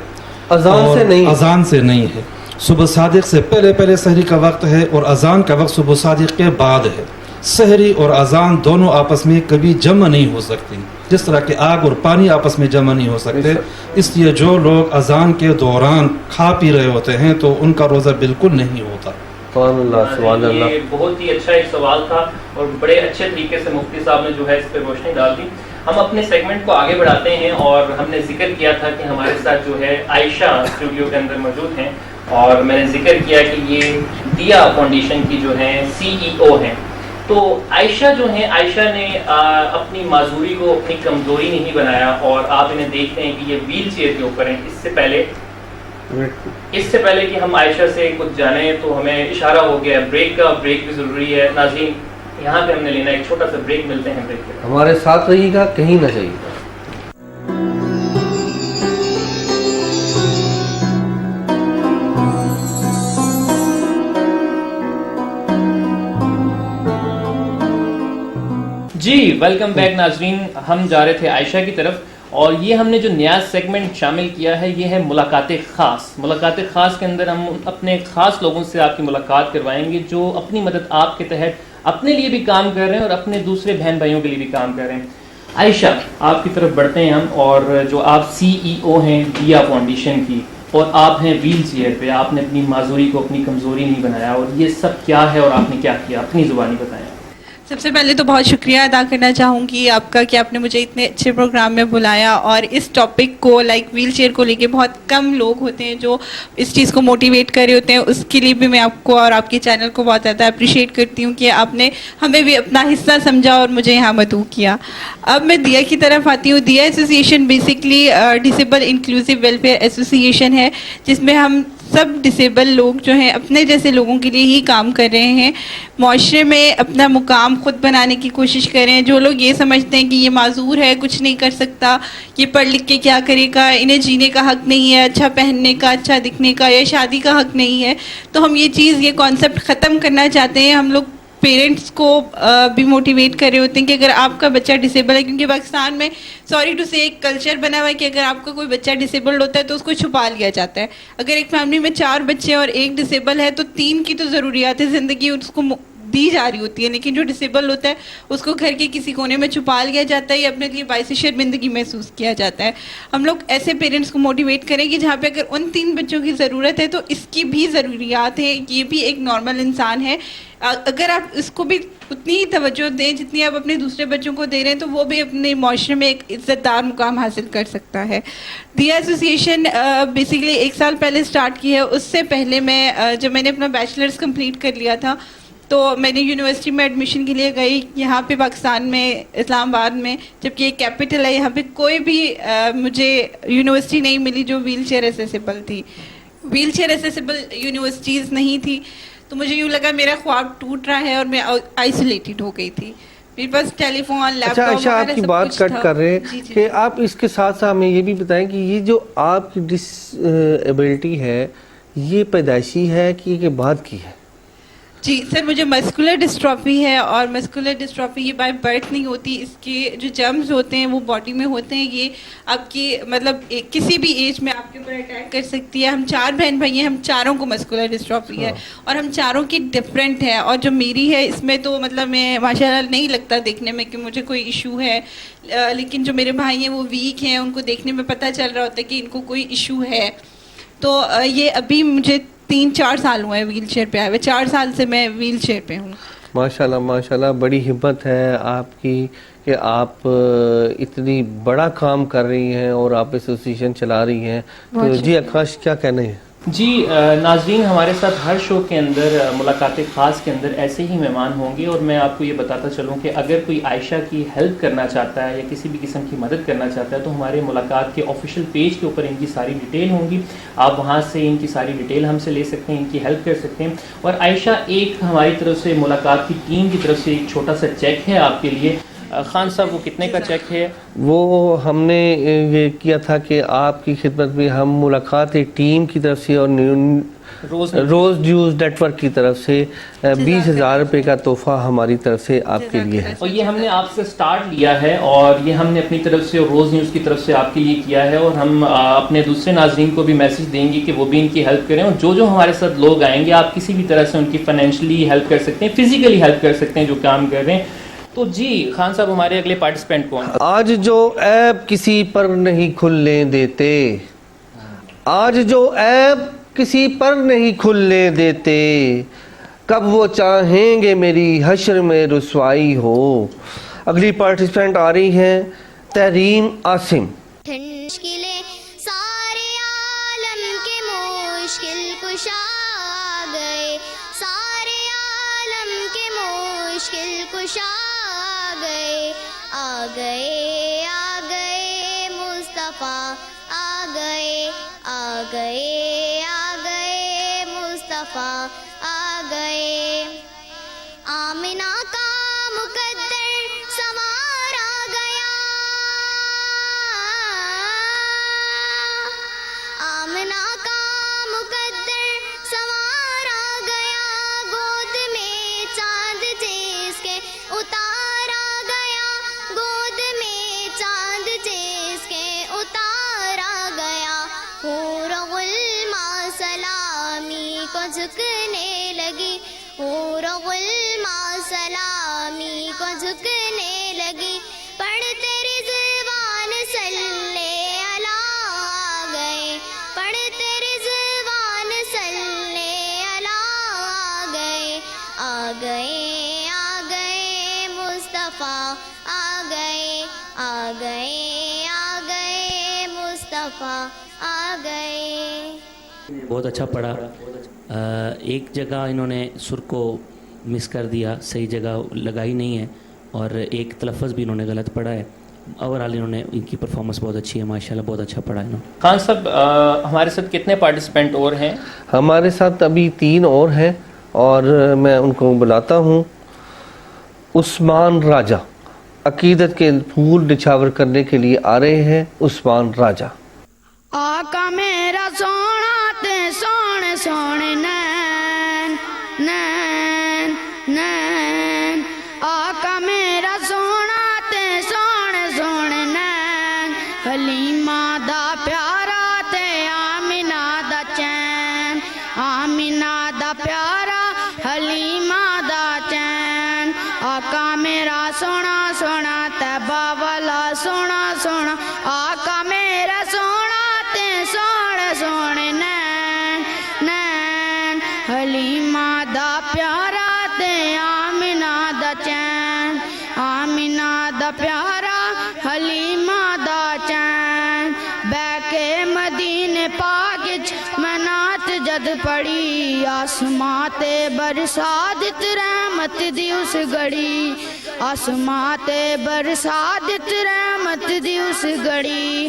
اذان سے نہیں ہے. صبح صادق سے پہلے سحری کا وقت ہے اور اذان کا وقت صبح صادق کے بعد ہے. سحری اور اذان دونوں آپس میں کبھی جمع نہیں ہو سکتی، جس طرح کہ آگ اور پانی آپس میں جمع نہیں ہو سکتے. اس لیے جو لوگ اذان کے دوران کھا پی رہے ہوتے ہیں تو ان کا روزہ بالکل نہیں ہوتا. سبحان اللہ سبحان اللہ. یہ بہت ہی اچھا ایک سوال تھا اور بڑے اچھے طریقے سے مفتی صاحب نے جو ہے اس پہ روشنی ڈال دی. ہم اپنے سیگمنٹ کو آگے بڑھاتے ہیں اور ہم نے ذکر کیا تھا کہ ہمارے ساتھ جو ہے عائشہ اسٹوڈیو کے اندر موجود ہیں اور میں نے ذکر کیا کہ یہ دیا فاؤنڈیشن کی جو ہیں CEO ہیں. تو عائشہ جو ہیں، عائشہ نے اپنی معذوری کو اپنی کمزوری نہیں بنایا اور آپ انہیں دیکھتے ہیں کہ یہ ویل چیئر کے اوپر ہیں. اس سے پہلے کہ ہم عائشہ سے کچھ جانیں تو ہمیں اشارہ ہو گیا بریک کا. بریک بھی ضروری ہے. ناظرین یہاں پہ ہم نے لینا ایک چھوٹا سا بریک، ملتے ہیں بریک پہ. ہمارے ساتھ رہیے گا، کہیں نہ جائیے گا. جی ویلکم بیک ناظرین. ہم جا رہے تھے عائشہ کی طرف اور یہ ہم نے جو نیا سیگمنٹ شامل کیا ہے یہ ہے ملاقات خاص. ملاقات خاص کے اندر ہم اپنے خاص لوگوں سے آپ کی ملاقات کروائیں گے جو اپنی مدد آپ کے تحت اپنے لیے بھی کام کر رہے ہیں اور اپنے دوسرے بہن بھائیوں کے لیے بھی کام کر رہے ہیں. عائشہ آپ کی طرف بڑھتے ہیں ہم، اور جو آپ CEO ہیں دیا فاؤنڈیشن کی اور آپ ہیں ویل چیئر پہ، آپ نے اپنی معذوری کو اپنی کمزوری نہیں بنایا اور یہ سب کیا ہے اور آپ نے کیا کیا، اپنی زبانی بتائیں. سب سے پہلے تو بہت شکریہ ادا کرنا چاہوں گی آپ کا کہ آپ نے مجھے اتنے اچھے پروگرام میں بلایا اور اس ٹاپک کو لائک ویل چیئر کو لے کے بہت کم لوگ ہوتے ہیں جو اس چیز کو موٹیویٹ کر رہے ہوتے ہیں. اس کے لیے بھی میں آپ کو اور آپ کے چینل کو بہت زیادہ اپریشیٹ کرتی ہوں کہ آپ نے ہمیں بھی اپنا حصہ سمجھا اور مجھے یہاں مدعو کیا. اب میں دیا کی طرف آتی ہوں. دیا association basically disable inclusive welfare association ہے جس میں ہم سب ڈسیبل لوگ جو ہیں اپنے جیسے لوگوں کے لیے ہی کام کر رہے ہیں. معاشرے میں اپنا مقام خود بنانے کی کوشش کریں. جو لوگ یہ سمجھتے ہیں کہ یہ معذور ہے، کچھ نہیں کر سکتا، یہ پڑھ لکھ کے کیا کرے گا، انہیں جینے کا حق نہیں ہے، اچھا پہننے کا، اچھا دکھنے کا یا شادی کا حق نہیں ہے، تو ہم یہ کانسیپٹ ختم کرنا چاہتے ہیں. ہم لوگ پیرنٹس کو بھی موٹیویٹ کر رہے ہوتے ہیں کہ اگر آپ کا بچہ ڈسیبل ہے، کیونکہ پاکستان میں سوری ٹو سے ایک کلچر بنا ہوا ہے کہ اگر آپ کا کوئی بچہ ڈسیبلڈ ہوتا ہے تو اس کو چھپا لیا جاتا ہے. اگر ایک فیملی میں 4 بچے اور 1 ڈسیبل ہے تو 3 کی تو ضروریات زندگی اس کو دی جا رہی ہوتی ہے، لیکن جو ڈسیبل ہوتا ہے اس کو گھر کے کسی کونے میں چھپا لیا جاتا ہے یا اپنے لیے باعث شرمندگی محسوس کیا جاتا ہے. ہم لوگ ایسے پیرنٹس کو موٹیویٹ کریں کہ جہاں پہ اگر ان 3 بچوں کی ضرورت ہے تو اس کی بھی ضروریات ہیں. یہ بھی ایک نارمل انسان ہے. اگر آپ اس کو بھی اتنی ہی توجہ دیں جتنی آپ اپنے دوسرے بچوں کو دے رہے ہیں تو وہ بھی اپنے معاشرے میں ایک عزت دار مقام حاصل کر سکتا ہے. دیا ایسوسیشن بیسیکلی 1 سال پہلے سٹارٹ کی ہے. اس سے پہلے جب میں نے اپنا بیچلرز کمپلیٹ کر لیا تھا تو میں نے یونیورسٹی میں ایڈمیشن کے لیے گئی یہاں پہ پاکستان میں اسلام آباد میں، جبکہ ایک کیپٹل ہے. یہاں پہ کوئی بھی مجھے یونیورسٹی نہیں ملی جو ویل چیئر ایسیسیبل تھی. ویل چیئر ایسیسیبل یونیورسٹیز نہیں تھی تو مجھے یوں لگا میرا خواب ٹوٹ رہا ہے اور میں آئسولیٹڈ ہو گئی تھی. میرے پاس ٹیلی فون، لیپ ٹاپ، اچھا آپ کی بات کٹ کر رہے ہیں کہ آپ اس کے ساتھ ساتھ ہمیں یہ بھی بتائیں کہ یہ جو آپ کی ڈس ایبلٹی ہے یہ پیدائشی ہے کہ بعد کی ہے؟ جی سر، مجھے مسکولر ڈسٹرافی ہے، اور مسکولر ڈسٹرافی یہ بائی برتھ نہیں ہوتی، اس کے جو جرمز ہوتے ہیں وہ باڈی میں ہوتے ہیں. یہ آپ کی مطلب کسی بھی ایج میں آپ کے اوپر اٹیک کر سکتی ہے. ہم 4 بہن بھائی ہیں، ہم چاروں کو مسکولر ڈسٹرافی ہے، اور ہم چاروں کی ڈفرینٹ ہے. اور جو میری ہے اس میں تو مطلب میں ماشاء اللہ نہیں لگتا دیکھنے میں کہ مجھے کوئی ایشو ہے، لیکن جو میرے بھائی ہیں وہ ویک ہیں، ان کو دیکھنے میں پتہ چل رہا ہوتا ہے کہ ان کو کوئی ایشو ہے. تو یہ ابھی مجھے 3-4 سال ہوئے ہیں ویل چیئر پہ آئے ہوئے. 4 سال سے میں ویل چیئر پہ ہوں. ماشاءاللہ ماشاءاللہ، بڑی ہمت ہے آپ کی کہ آپ اتنی بڑا کام کر رہی ہیں اور آپ ایسوسیشن چلا رہی ہیں. تو جی آکاش کیا کہنے ہیں؟ جی ناظرین، ہمارے ساتھ ہر شو کے اندر ملاقات خاص کے اندر ایسے ہی مہمان ہوں گے، اور میں آپ کو یہ بتاتا چلوں کہ اگر کوئی عائشہ کی ہیلپ کرنا چاہتا ہے یا کسی بھی قسم کی مدد کرنا چاہتا ہے تو ہمارے ملاقات کے آفیشیل پیج کے اوپر ان کی ساری ڈیٹیل ہوں گی. آپ وہاں سے ان کی ساری ڈیٹیل ہم سے لے سکتے ہیں، ان کی ہیلپ کر سکتے ہیں. اور عائشہ، ایک ہماری طرف سے ملاقات کی ٹیم کی طرف سے ایک چھوٹا سا چیک ہے آپ کے لیے. خان صاحب، وہ کتنے کا چیک ہے؟ وہ ہم نے یہ کیا تھا کہ آپ کی خدمت میں ہم ملاقات ٹیم کی طرف سے اور روز نیوز نیٹ ورک کی طرف سے 20,000 روپے کا تحفہ ہماری طرف سے آپ کے لیے ہے. اور یہ ہم نے آپ سے سٹارٹ لیا ہے، اور یہ ہم نے اپنی طرف سے اور روز نیوز کی طرف سے آپ کے لیے کیا ہے. اور ہم اپنے دوسرے ناظرین کو بھی میسج دیں گے کہ وہ بھی ان کی ہیلپ کریں. اور جو ہمارے ساتھ لوگ آئیں گے، آپ کسی بھی طرح سے ان کی فائنینشلی ہیلپ کر سکتے ہیں، فزیکلی ہیلپ کر سکتے ہیں جو کام کر رہے ہیں. تو جی خان صاحب، ہمارے اگلے پارٹیسپینٹ کون؟ آج جو عیب کسی پر نہیں کھلنے دیتے، آج جو عیب کسی پر نہیں کھلنے دیتے، کب وہ چاہیں گے میری حشر میں رسوائی ہو. اگلی پارٹیسپینٹ آ رہی ہیں تحریم عاصم. مشکلیں سارے عالم کے مشکل کشا گئے، سارے عالم کے مشکل کشا گئے، آ گئے آ گئے مصطفیٰ، آ گئے آ گئے آ گئے مصطفیٰ، آ گئے. آمنہ کا مقدر سنوارا گیا، آمنہ کا مقدر سنوارا گیا، گود میں چاند جس کے اتارا گیا، گود میں چاند جس کے اتارا گیا. حور غلما سلامی کو جھکنے لگی، حور غلما سلامی کو جھکنے لگی. پڑھتے رضوان صلی علی آ گئے، پڑھتے رضوان صلی علی آ گئے، آ گئے آ گئے مصطفیٰ، آ گئے آ گئے آ گئے مصطفیٰ، آ گئے. بہت اچھا پڑھا. ایک جگہ انہوں نے سر کو مس کر دیا، صحیح جگہ لگائی نہیں ہے، اور ایک تلفظ بھی انہوں نے غلط پڑھا ہے. اوورآل انہوں نے ان کی پرفارمنس بہت اچھی ہے، ماشاءاللہ بہت اچھا پڑھا انہوں نے. خان صاحب، ہمارے ساتھ کتنے پارٹیسپینٹ اور ہیں؟ ہمارے ساتھ ابھی 3 اور ہیں، اور میں ان کو بلاتا ہوں. عثمان راجہ عقیدت کے پھول نچھاور کرنے کے لیے آ رہے ہیں. عثمان راجہ. آقا میرا سونا تے سونے سونے نین نین نین، آقا میرا سونا تے سونے سونے نین، حلیمہ دا پیارا تے آمینہ دا چین، آمینہ دا پیارا حلیمہ دا چین. آقا میرا سونا سونا طیبہ والا سونا سونا، آقا میرا سونا سونے سونے نین نین، حلیمہ دا پیارا تے آمینہ دا چین، آمینہ دا پیارا حلیمہ دا چین. بہ کے مدینے پاک وچ منات جد پڑی، آسماں تے برسا دت رحمت دی اس گھڑی، آسماں تے برسا دت رحمت دی اس گھڑی.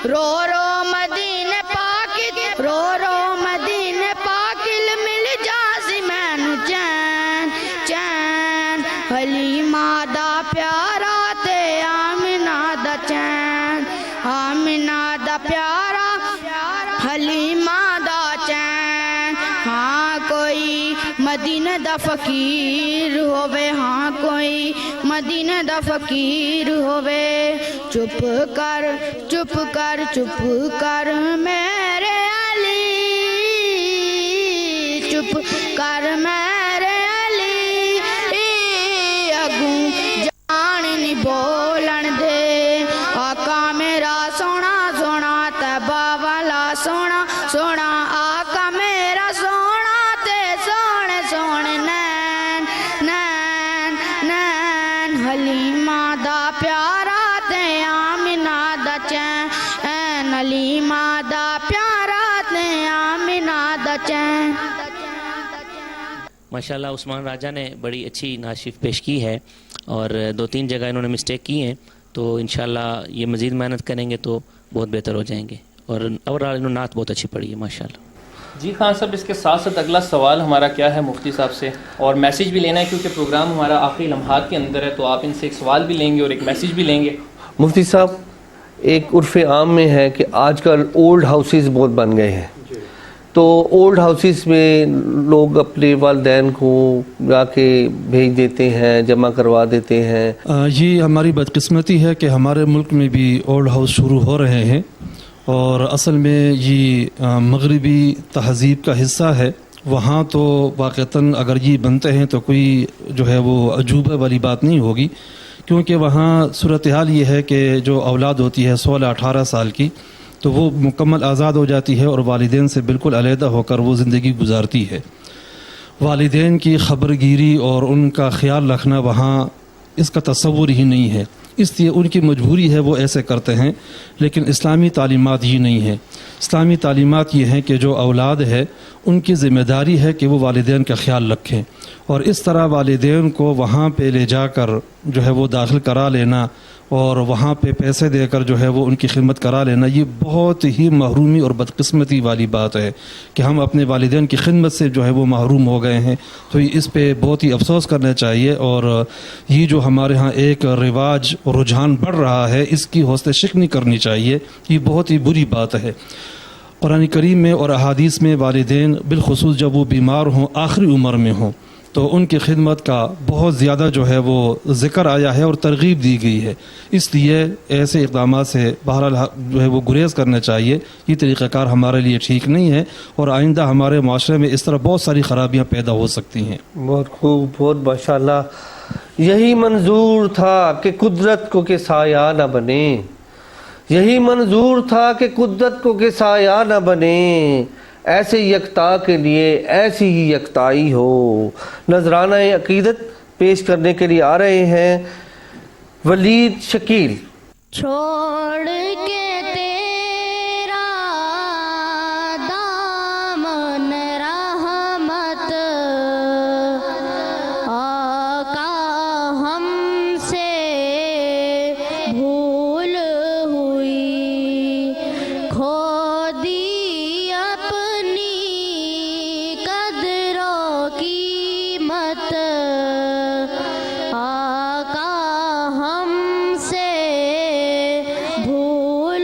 رو رو مدینے پاک، رو رو مدینے پاک، مل جاسی مینو چین چین، حلیمہ دا پیارا تے آمینہ دا چین، آمینہ دا پیارا حلیمہ دا چین. ہاں ہاں کوئی مدینہ دا فقیر ہووے ہاں کوئی مدینہ دا فقیر ہووے چپ کر چپ کر چپ کر میرے علی چپ کر میرے علی اگوں جان نہیں بولن دے آقا میرا سونا سونا تیبہ والا سونا سونا آقا میرا سونا تے سونے سونے نین نین نین حلیمہ دا پیارا تے آمینہ دا چین حلیمہ دا پیارا تے آمینہ دا چین. ماشاءاللہ عثمان راجہ نے بڑی اچھی نعت شریف پیش کی ہے اور 2-3 جگہ انہوں نے مسٹیک کی ہیں تو انشاءاللہ یہ مزید محنت کریں گے تو بہت بہتر ہو جائیں گے اور اوورآل انہوں نے نعت بہت اچھی پڑھی ہے ماشاءاللہ. جی خان صاحب اس کے ساتھ ساتھ اگلا سوال ہمارا کیا ہے مفتی صاحب سے اور میسیج بھی لینا ہے کیونکہ پروگرام ہمارا آخری لمحات کے اندر ہے تو آپ ان سے ایک سوال بھی لیں گے اور ایک میسیج بھی لیں گے. مفتی صاحب ایک عرف عام میں ہے کہ آج کل اولڈ ہاؤسز بہت بن گئے ہیں تو اولڈ ہاؤسز میں لوگ اپنے والدین کو جا کے بھیج دیتے ہیں جمع کروا دیتے ہیں. یہ ہماری بدقسمتی ہے کہ ہمارے ملک میں بھی اولڈ ہاؤس شروع ہو رہے ہیں اور اصل میں یہ مغربی تہذیب کا حصہ ہے. وہاں تو واقعتاً اگر یہ بنتے ہیں تو کوئی جو ہے وہ عجوبہ والی بات نہیں ہوگی کیونکہ وہاں صورتحال یہ ہے کہ جو اولاد ہوتی ہے 16-18 سال کی تو وہ مکمل آزاد ہو جاتی ہے اور والدین سے بالکل علیحدہ ہو کر وہ زندگی گزارتی ہے. والدین کی خبر گیری اور ان کا خیال رکھنا وہاں اس کا تصور ہی نہیں ہے اس لیے ان کی مجبوری ہے وہ ایسے کرتے ہیں لیکن اسلامی تعلیمات یہ نہیں ہے. اسلامی تعلیمات یہ ہیں کہ جو اولاد ہے ان کی ذمہ داری ہے کہ وہ والدین کا خیال رکھیں اور اس طرح والدین کو وہاں پہ لے جا کر جو ہے وہ داخل کرا لینا اور وہاں پہ پیسے دے کر جو ہے وہ ان کی خدمت کرا لینا یہ بہت ہی محرومی اور بدقسمتی والی بات ہے کہ ہم اپنے والدین کی خدمت سے جو ہے وہ محروم ہو گئے ہیں. تو اس پہ بہت ہی افسوس کرنا چاہیے اور یہ جو ہمارے ہاں ایک رواج رجحان بڑھ رہا ہے اس کی حوصلہ شکنی کرنی چاہیے. یہ بہت ہی بری بات ہے. قرآن کریم میں اور احادیث میں والدین بالخصوص جب وہ بیمار ہوں آخری عمر میں ہوں تو ان کی خدمت کا بہت زیادہ جو ہے وہ ذکر آیا ہے اور ترغیب دی گئی ہے. اس لیے ایسے اقدامات سے بہرحال جو ہے وہ گریز کرنا چاہیے. یہ طریقہ کار ہمارے لیے ٹھیک نہیں ہے اور آئندہ ہمارے معاشرے میں اس طرح بہت ساری خرابیاں پیدا ہو سکتی ہیں. بہت خوب بہت ماشاءاللہ. یہی منظور تھا کہ قدرت کو کہ سایہ نہ بنے یہی منظور تھا کہ قدرت کو کہ سایہ نہ بنے ایسے یکتا کے لیے ایسی ہی یکتائی ہو. نذرانہ عقیدت پیش کرنے کے لیے آ رہے ہیں ولید شکیل. چھوڑ کے تیرا دامن رحمت آقا ہم سے بھول ہوئی کھو دی اپنی قدر و قیمت آقا ہم سے بھول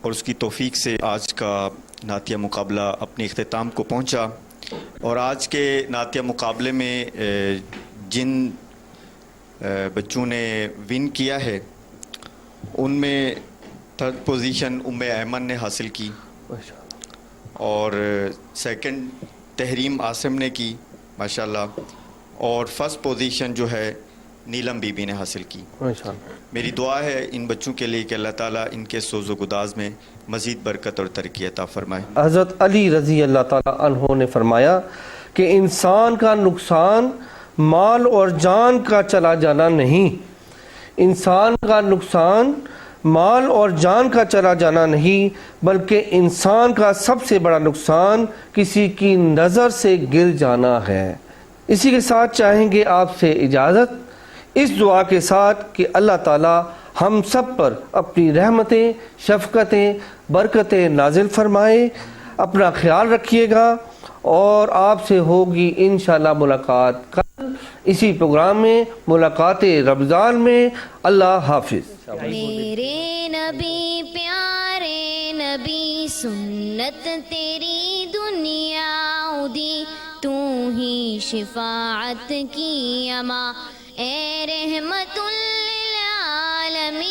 اور اس کی توفیق سے آج کا نعتیہ مقابلہ اپنے اختتام کو پہنچا. اور آج کے نعتیہ مقابلے میں جن بچوں نے ون کیا ہے ان میں 3rd پوزیشن ایمن نے حاصل کی اور 2nd تحریم عاصم نے کی ماشاءاللہ, اور 1st پوزیشن جو ہے نیلم بی بی نے حاصل کی. میری دعا ہے ان بچوں کے لیے کہ اللہ تعالیٰ ان کے سوز و گداز میں مزید برکت اور ترقی عطا فرمائے. حضرت علی رضی اللہ تعالیٰ عنہ نے فرمایا کہ انسان کا نقصان مال اور جان کا چلا جانا نہیں, انسان کا نقصان مال اور جان کا چلا جانا نہیں, بلکہ انسان کا سب سے بڑا نقصان کسی کی نظر سے گر جانا ہے. اسی کے ساتھ چاہیں گے آپ سے اجازت, اس دعا کے ساتھ کہ اللہ تعالیٰ ہم سب پر اپنی رحمتیں, شفقتیں, برکتیں نازل فرمائے. اپنا خیال رکھیے گا اور آپ سے ہوگی انشاءاللہ ملاقات کل اسی پروگرام میں, ملاقات رمضان میں. اللہ حافظ. میرے نبی پیارے نبی سنت تیری دنیا دی, تو ہی شفاعت کی اما اے رحمت للعالمین,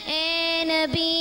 اے نبی